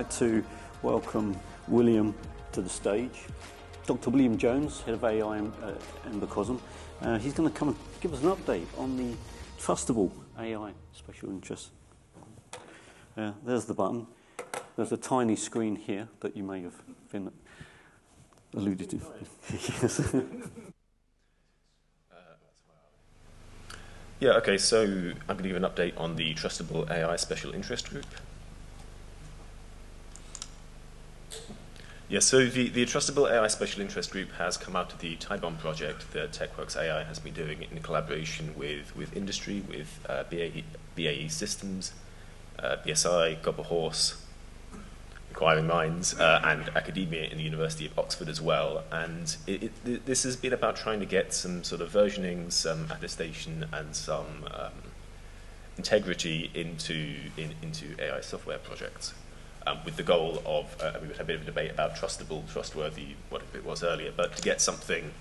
like to welcome William to the stage. Dr. William Jones, Head of AI at Embecosm. He's going to come and give us an update on the Trustable AI Special Interest. There's the button. There's a tiny screen here that you may have been alluded to. Yes. Yeah, okay, so I'm going to give an update on the Trustable AI Special Interest Group. Yeah, so the Trustable AI Special Interest Group has come out of the TAIBoM project that TechWorks AI has been doing in collaboration with industry, with BAE Systems, BSI, Gobble Horse, Inquiring Minds, and academia in the University of Oxford as well. And this has been about trying to get some sort of versioning, some attestation, and some integrity into AI software projects, with the goal of, we would have a bit of a debate about trustable, trustworthy, whatever it was earlier, but to get something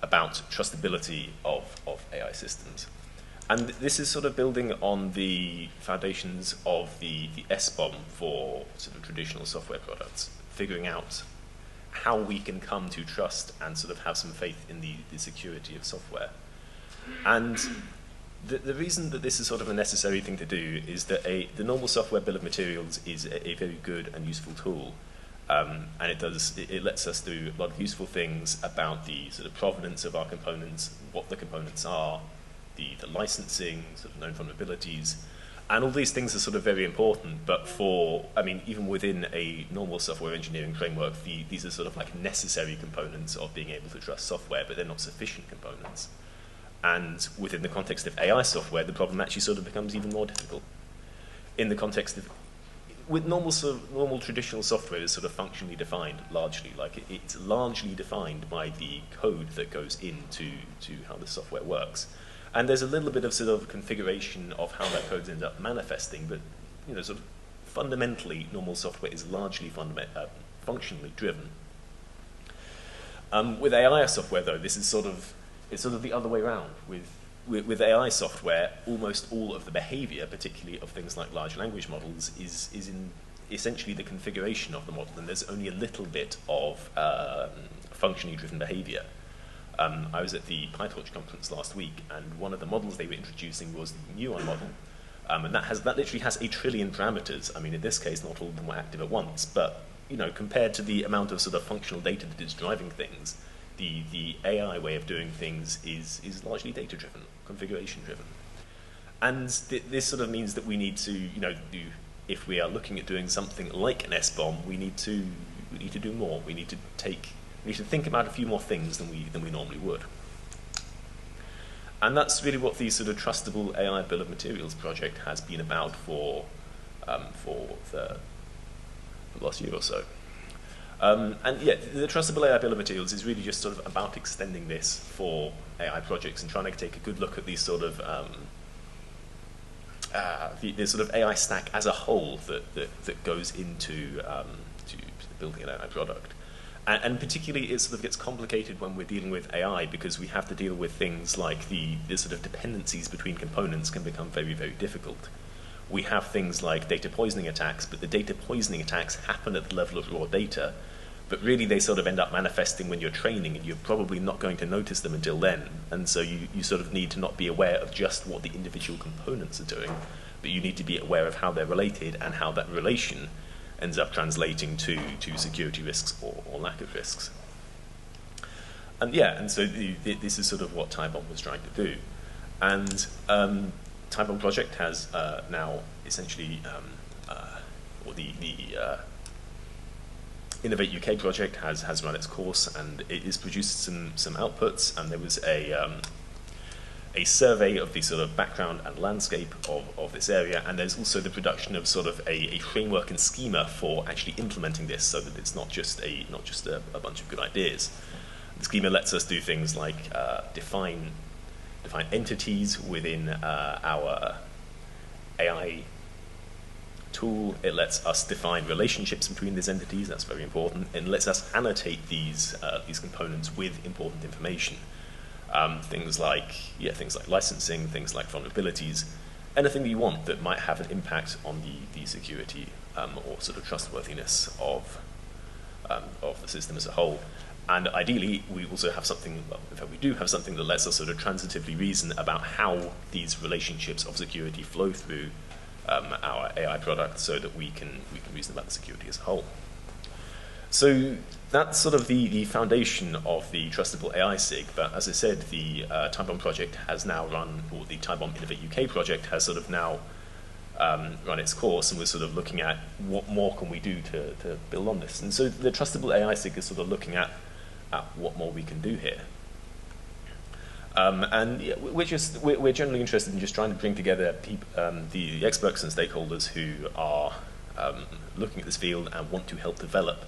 about trustability of AI systems. And this is sort of building on the foundations of the SBOM for sort of traditional software products, figuring out how we can come to trust and sort of have some faith in the security of software. And the reason that this is sort of a necessary thing to do is that the normal software bill of materials is a very good and useful tool. And it lets us do a lot of useful things about the sort of provenance of our components, what the components are, the licensing, sort of known vulnerabilities, and all these things are sort of very important, but even within a normal software engineering framework, these are sort of like necessary components of being able to trust software, but they're not sufficient components. And within the context of AI software, the problem actually sort of becomes even more difficult. In the context of, with normal traditional software is sort of functionally defined, largely, like it's largely defined by the code that goes into how the software works. And there's a little bit of sort of configuration of how that code ends up manifesting, but sort of fundamentally, normal software is largely functionally driven. With AI software, though, it's sort of the other way around. With AI software, almost all of the behavior, particularly of things like large language models, is in essentially the configuration of the model, and there's only a little bit of functionally driven behavior. I was at the PyTorch conference last week, and one of the models they were introducing was the Neuron model, and that literally has 1 trillion parameters. I mean, in this case, not all of them were active at once, but compared to the amount of sort of functional data that is driving things, the AI way of doing things is largely data-driven, configuration-driven, and this sort of means that we need to, if we are looking at doing something like an SBOM, we need to do more. We need to think about a few more things than we normally would. And that's really what the sort of Trustable AI Bill of Materials project has been about for the last year or so. And yeah, the Trustable AI Bill of Materials is really just sort of about extending this for AI projects and trying to take a good look at these sort of the sort of AI stack as a whole that goes into to building an AI product. And particularly, it sort of gets complicated when we're dealing with AI, because we have to deal with things like the sort of dependencies between components can become very, very difficult. We have things like data poisoning attacks, but the data poisoning attacks happen at the level of raw data, but really they sort of end up manifesting when you're training, and you're probably not going to notice them until then. And so you sort of need to not be aware of just what the individual components are doing, but you need to be aware of how they're related and how that relation ends up translating to security risks or lack of risks. And yeah, and so this is sort of what TAIBoM was trying to do. And TAIBoM project has now essentially, or the Innovate UK project has run its course, and it has produced some outputs, and there was a survey of the sort of background and landscape of this area, and there's also the production of sort of a framework and schema for actually implementing this, so that it's not just a bunch of good ideas. The schema lets us do things like define entities within our AI tool. It lets us define relationships between these entities. That's very important. It lets us annotate these components with important information. Things like licensing, things like vulnerabilities, anything that you want that might have an impact on the security or sort of trustworthiness of the system as a whole. And ideally, we also have something, well, in fact, we do have something that lets us sort of transitively reason about how these relationships of security flow through our AI product so that we can reason about the security as a whole. So that's sort of the foundation of the Trustable AI SIG, but as I said, the TAIBoM project has now run, or the TAIBoM Innovate UK project has sort of now run its course, and we're sort of looking at what more can we do to build on this. And so the Trustable AI SIG is sort of looking at what more we can do here. And yeah, we're generally interested in just trying to bring together the experts and stakeholders who are looking at this field and want to help develop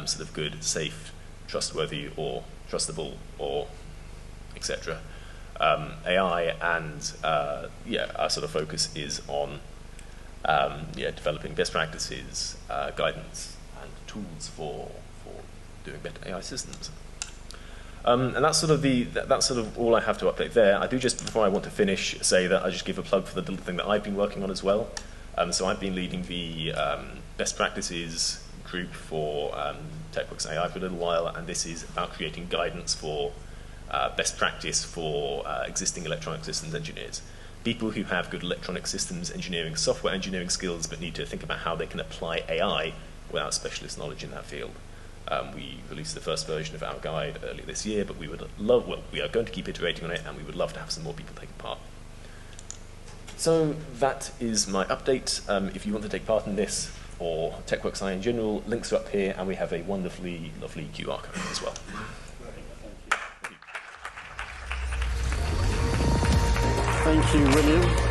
sort of good, safe, trustworthy, or trustable, or etc. AI, and our sort of focus is on developing best practices, guidance, and tools for doing better AI systems. And that's sort of all I have to update there. I do just, before I want to finish, say that I just give a plug for the little thing that I've been working on as well. So I've been leading the best practices group for TechWorks AI for a little while, and this is about creating guidance for best practice for existing electronic systems engineers. People who have good electronic systems engineering, software engineering skills, but need to think about how they can apply AI without specialist knowledge in that field. We released the first version of our guide earlier this year, but we are going to keep iterating on it, and we would love to have some more people take part. So that is my update. If you want to take part in this, or TechWorks AI in general, links are up here, and we have a wonderfully lovely QR code as well. Thank you, William.